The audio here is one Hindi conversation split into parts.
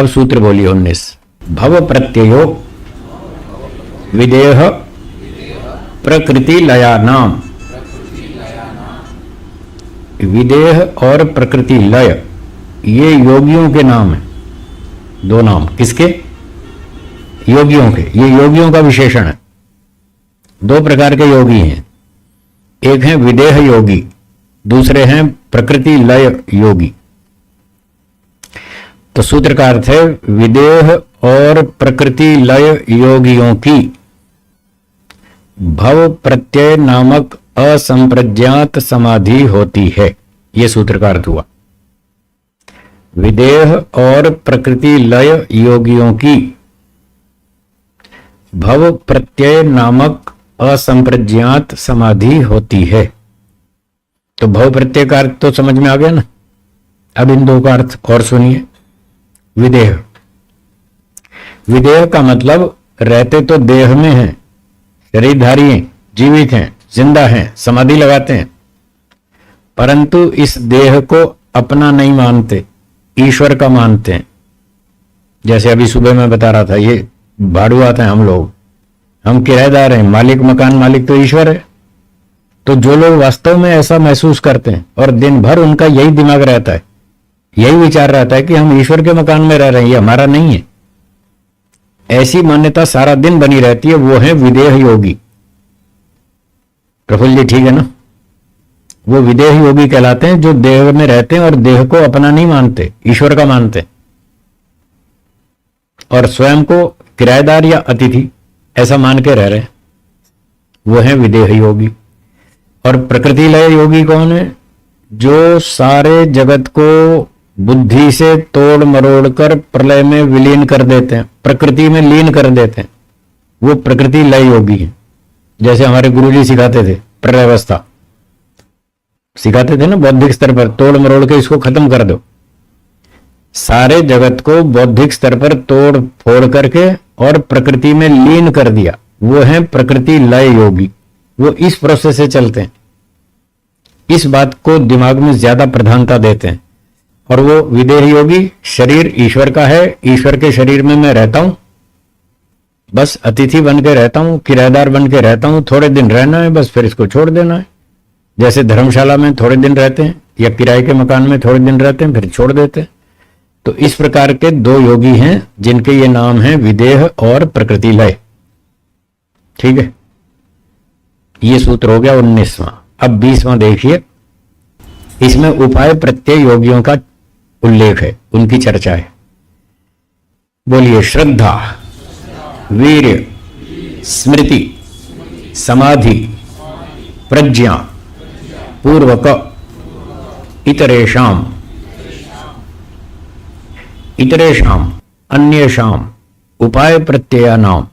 अब सूत्र बोलिए 19। भव प्रत्ययो विदेह प्रकृति लयानाम। विदेह और प्रकृति लय ये योगियों के नाम है। दो नाम किसके? योगियों के। ये योगियों का विशेषण है। दो प्रकार के योगी हैं, एक है विदेह योगी, दूसरे हैं प्रकृति लय योगी। तो सूत्र का अर्थ है विदेह और प्रकृति लय योगियों की भव प्रत्यय नामक असंप्रज्ञात समाधि होती है। यह सूत्र का अर्थ हुआ। विदेह और प्रकृति लय योगियों की भव प्रत्यय नामक असंप्रज्ञात समाधि होती है। तो भव प्रत्यय का अर्थ तो समझ में आ गया ना। अब इन दो का अर्थ और सुनिए। विदेह, विदेह का मतलब रहते तो देह में हैं, शरीरधारी हैं, जीवित हैं, जिंदा हैं, समाधि लगाते हैं, परंतु इस देह को अपना नहीं मानते, ईश्वर का मानते हैं। जैसे अभी सुबह मैं बता रहा था, ये भाड़ू आते हैं हम लोग, हम किराएदार हैं, मालिक मकान मालिक तो ईश्वर है। तो जो लोग वास्तव में ऐसा महसूस करते हैं और दिन भर उनका यही दिमाग रहता है, यही विचार रहता है कि हम ईश्वर के मकान में रह रहे हैं, ये हमारा नहीं है, ऐसी मान्यता सारा दिन बनी रहती है, वो है विदेह योगी। प्रफुल्ल जी ठीक है ना? वो विदेह योगी कहलाते हैं जो देह में रहते हैं और देह को अपना नहीं मानते, ईश्वर का मानते, और स्वयं को किराएदार या अतिथि ऐसा मान के रह रहे हैं, वो है विदेह योगी। और प्रकृति लय योगी कौन है? जो सारे जगत को बुद्धि से तोड़ मरोड़ कर प्रलय में विलीन कर देते हैं, प्रकृति में लीन कर देते हैं, वो प्रकृति लय योगी है। जैसे हमारे गुरुजी सिखाते थे, प्रलयावस्था सिखाते थे ना, बौद्धिक स्तर पर तोड़ मरोड़ के इसको खत्म कर दो। सारे जगत को बौद्धिक स्तर पर तोड़ फोड़ करके और प्रकृति में लीन कर दिया, वो है प्रकृति लय योगी। वो इस प्रोसेस से चलते हैं, इस बात को दिमाग में ज्यादा प्रधानता देते हैं। और वो विदेह योगी, शरीर ईश्वर का है, ईश्वर के शरीर में मैं रहता हूं, बस अतिथि बन के रहता हूं, किराएदार बन के रहता हूं, थोड़े दिन रहना है बस, फिर इसको छोड़ देना है। जैसे धर्मशाला में थोड़े दिन रहते हैं या किराए के मकान में थोड़े दिन रहते हैं, फिर छोड़ देते हैं। तो इस प्रकार के दो योगी हैं जिनके ये नाम है विदेह और प्रकृति लय। ठीक है, ये सूत्र हो गया 19वां। अब 20वां देखिए, इसमें उपाय प्रत्यय योगियों का उल्लेख है, उनकी चर्चा है। बोलिए श्रद्धा, वीर्य, स्मृति, समाधि, प्रज्ञा, पूर्वक, इतरेषाम, इतरेषाम अन्येषाम उपाय प्रत्यय नाम।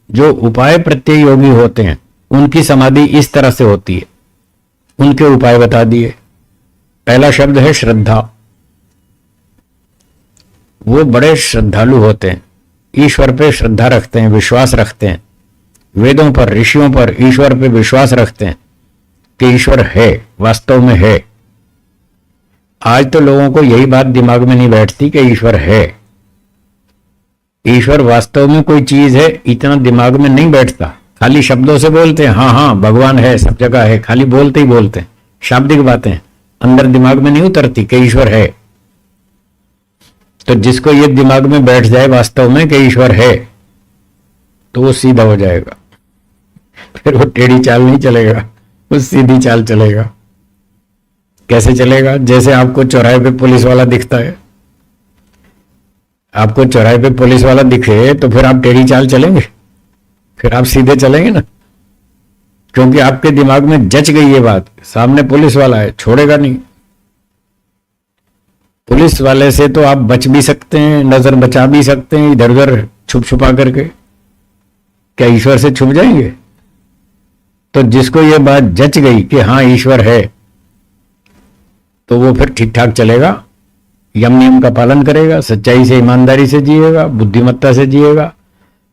जो उपाय प्रत्यय योगी होते हैं उनकी समाधि इस तरह से होती है, उनके उपाय बता दिए। पहला शब्द है श्रद्धा। वो बड़े श्रद्धालु होते हैं, ईश्वर पे श्रद्धा रखते हैं, विश्वास रखते हैं, वेदों पर, ऋषियों पर, ईश्वर पे विश्वास रखते हैं कि ईश्वर है, वास्तव में है। आज तो लोगों को यही बात दिमाग में नहीं बैठती कि ईश्वर है, ईश्वर वास्तव में कोई चीज है, इतना दिमाग में नहीं बैठता। खाली शब्दों से बोलते हैं, हाँ हाँ भगवान है, सब जगह है, खाली बोलते ही बोलते हैं, शाब्दिक बातें, अंदर दिमाग में नहीं उतरती कि ईश्वर है। तो जिसको ये दिमाग में बैठ जाए वास्तव में कि ईश्वर है, तो वो सीधा हो जाएगा, फिर वो टेढ़ी चाल नहीं चलेगा, वो सीधी चाल चलेगा। कैसे चलेगा? जैसे आपको चौराहे पे पुलिस वाला दिखता है, आपको चौराहे पे पुलिस वाला दिखे तो फिर आप टेढ़ी चाल चलेंगे? फिर आप सीधे चलेंगे ना, क्योंकि आपके दिमाग में जच गई ये बात, सामने पुलिस वाला है, छोड़ेगा नहीं। पुलिस वाले से तो आप बच भी सकते हैं, नजर बचा भी सकते हैं इधर उधर छुप छुपा करके, क्या ईश्वर से छुप जाएंगे? तो जिसको ये बात जच गई कि हाँ ईश्वर है, तो वो फिर ठीक ठाक चलेगा, यम नियम का पालन करेगा, सच्चाई से ईमानदारी से जिएगा, बुद्धिमत्ता से जिएगा,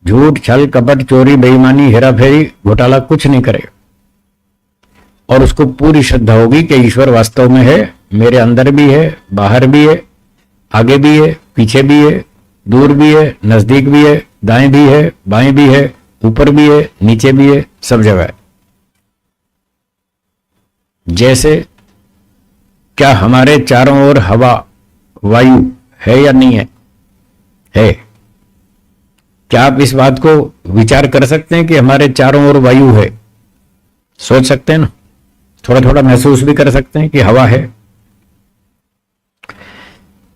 झूठ छल कपट चोरी बेईमानी हेराफेरी घोटाला कुछ नहीं करेगा। और उसको पूरी श्रद्धा होगी कि ईश्वर वास्तव में है, मेरे अंदर भी है, बाहर भी है, आगे भी है, पीछे भी है, दूर भी है, नजदीक भी है, दाएं भी है, बाएं भी है, ऊपर भी है, नीचे भी है, सब जगह है। जैसे क्या हमारे चारों ओर हवा, वायु है या नहीं है? है। क्या आप इस बात को विचार कर सकते हैं कि हमारे चारों ओर वायु है? सोच सकते हैं ना, थोड़ा थोड़ा महसूस भी कर सकते हैं कि हवा है,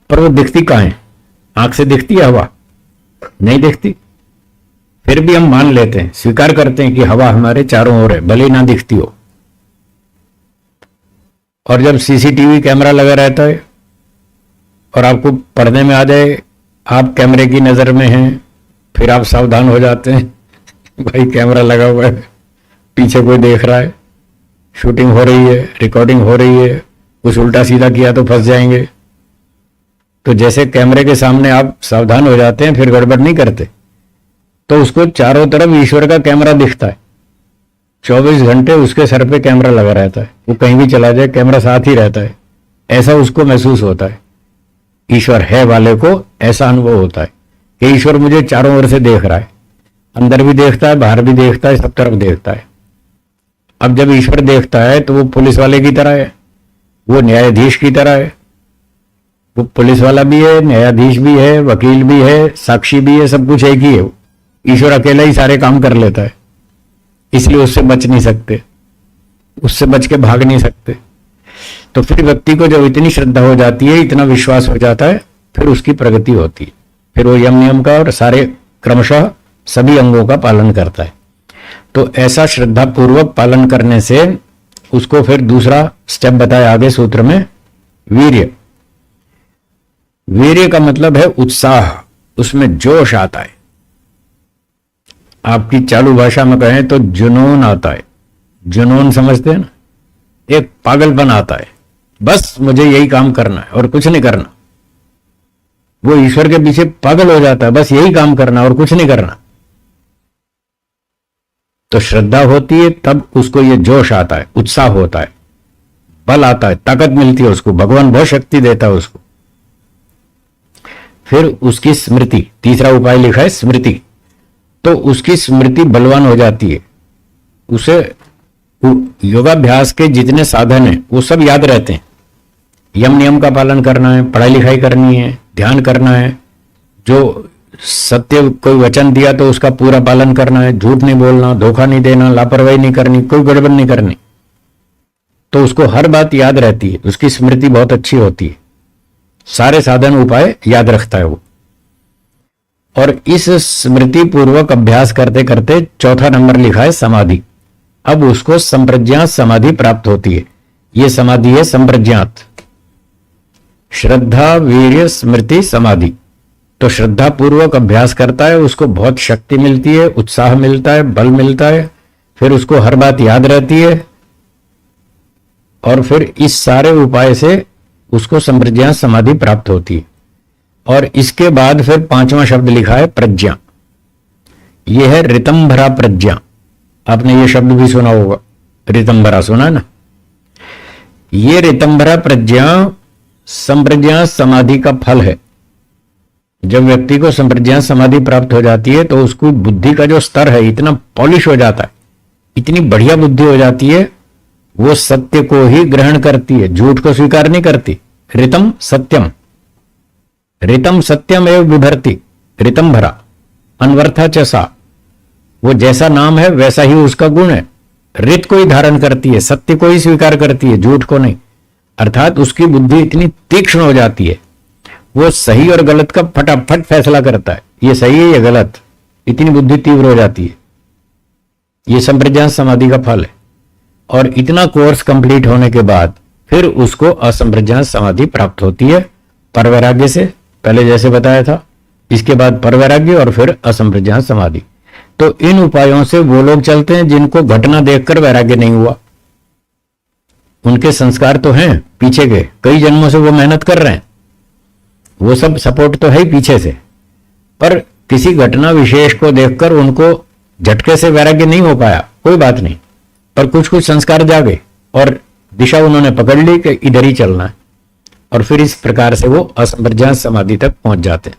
पर वो दिखती कहां है? आंख से दिखती है हवा? नहीं दिखती। फिर भी हम मान लेते हैं, स्वीकार करते हैं कि हवा हमारे चारों ओर है, भले ही ना दिखती हो। और जब सीसीटीवी कैमरा लगा रहता है और आपको पढ़ने में आ जाए आप कैमरे की नजर में हैं, फिर आप सावधान हो जाते हैं भाई कैमरा लगा हुआ है, पीछे कोई देख रहा है, शूटिंग हो रही है, रिकॉर्डिंग हो रही है, कुछ उल्टा सीधा किया तो फंस जाएंगे। तो जैसे कैमरे के सामने आप सावधान हो जाते हैं, फिर गड़बड़ नहीं करते, तो उसको चारों तरफ ईश्वर का कैमरा दिखता है। 24 घंटे उसके सर पे कैमरा लगा रहता है, वो कहीं भी चला जाए कैमरा साथ ही रहता है। ऐसा उसको महसूस होता है। ईश्वर है वाले को ऐसा अनुभव होता है कि ईश्वर मुझे चारों ओर से देख रहा है, अंदर भी देखता है, बाहर भी देखता है, सब तरफ देखता है। अब जब ईश्वर देखता है तो वो पुलिस वाले की तरह है, वो न्यायाधीश की तरह है। वो पुलिस वाला भी है, न्यायाधीश भी है, वकील भी है, साक्षी भी है, सब कुछ एक ही है। ईश्वर अकेला ही सारे काम कर लेता है, इसलिए उससे बच नहीं सकते, उससे बच के भाग नहीं सकते। तो फिर व्यक्ति को जब इतनी श्रद्धा हो जाती है, इतना विश्वास हो जाता है, फिर उसकी प्रगति होती है। फिर वो यम नियम का और सारे क्रमशः सभी अंगों का पालन करता है। तो ऐसा श्रद्धा पूर्वक पालन करने से उसको फिर दूसरा स्टेप बताया आगे सूत्र में, वीर्य। वीर्य का मतलब है उत्साह, उसमें जोश आता है। आपकी चालू भाषा में कहें तो जुनून आता है। जुनून समझते हैं ना, एक पागलपन आता है, बस मुझे यही काम करना है और कुछ नहीं करना। वो ईश्वर के पीछे पागल हो जाता है, बस यही काम करना और कुछ नहीं करना। तो श्रद्धा होती है तब उसको ये जोश आता है, उत्साह होता है, बल आता है, ताकत मिलती है उसको, भगवान बहुत शक्ति देता है उसको। फिर उसकी स्मृति, तीसरा उपाय लिखा है स्मृति। तो उसकी स्मृति बलवान हो जाती है, उसे योगाभ्यास के जितने साधन हैं वो सब याद रहते हैं। यम नियम का पालन करना है, पढ़ाई लिखाई करनी है, ध्यान करना है, जो सत्य कोई वचन दिया तो उसका पूरा पालन करना है, झूठ नहीं बोलना, धोखा नहीं देना, लापरवाही नहीं करनी, कोई गड़बड़ नहीं करनी। तो उसको हर बात याद रहती है, उसकी स्मृति बहुत अच्छी होती है, सारे साधन उपाय याद रखता है वो। और इस स्मृति पूर्वक अभ्यास करते करते चौथा नंबर लिखा है समाधि। अब उसको संप्रज्ञात समाधि प्राप्त होती है। यह समाधि है संप्रज्ञात, श्रद्धा वीर्य स्मृति समाधि। तो श्रद्धा पूर्वक अभ्यास करता है, उसको बहुत शक्ति मिलती है, उत्साह मिलता है, बल मिलता है, फिर उसको हर बात याद रहती है। और फिर इस सारे उपाय से उसको संप्रज्ञात समाधि प्राप्त होती है। और इसके बाद फिर पांचवा शब्द लिखा है प्रज्ञा। यह है ऋतंभरा प्रज्ञा। आपने ये शब्द भी सुना होगा, ऋतंभरा सुना ना। ये ऋतंभरा प्रज्ञा संप्रज्ञात समाधि का फल है। जब व्यक्ति को संप्रज्ञात समाधि प्राप्त हो जाती है तो उसको बुद्धि का जो स्तर है इतना पॉलिश हो जाता है, इतनी बढ़िया बुद्धि हो जाती है, वो सत्य को ही ग्रहण करती है, झूठ को स्वीकार नहीं करती। ऋतम सत्यम, ऋतम सत्यम एवं बिभर्ति, ऋतंभरा अनवर्था चसा। वो जैसा नाम है वैसा ही उसका गुण है। ऋत को ही धारण करती है, सत्य को ही स्वीकार करती है, झूठ को नहीं। अर्थात उसकी बुद्धि इतनी तीक्ष्ण हो जाती है, वो सही और गलत का फटाफट फैसला करता है, ये सही है ये गलत, इतनी बुद्धि तीव्र हो जाती है। ये संप्रज्ञात समाधि का फल है। और इतना कोर्स कंप्लीट होने के बाद फिर उसको असंप्रज्ञात समाधि प्राप्त होती है परवैराग्य से, पहले जैसे बताया था। इसके बाद परवैराग्य और फिर असंप्रज्ञात समाधि। तो इन उपायों से वो लोग चलते हैं जिनको घटना देखकर वैराग्य नहीं हुआ। उनके संस्कार तो हैं पीछे के, कई जन्मों से वो मेहनत कर रहे हैं, वो सब सपोर्ट तो है ही पीछे से, पर किसी घटना विशेष को देखकर उनको झटके से वैराग्य नहीं हो पाया, कोई बात नहीं, पर कुछ कुछ संस्कार जागे और दिशा उन्होंने पकड़ ली कि इधर ही चलना है। और फिर इस प्रकार से वो असंप्रज्ञात समाधि तक पहुंच जाते हैं।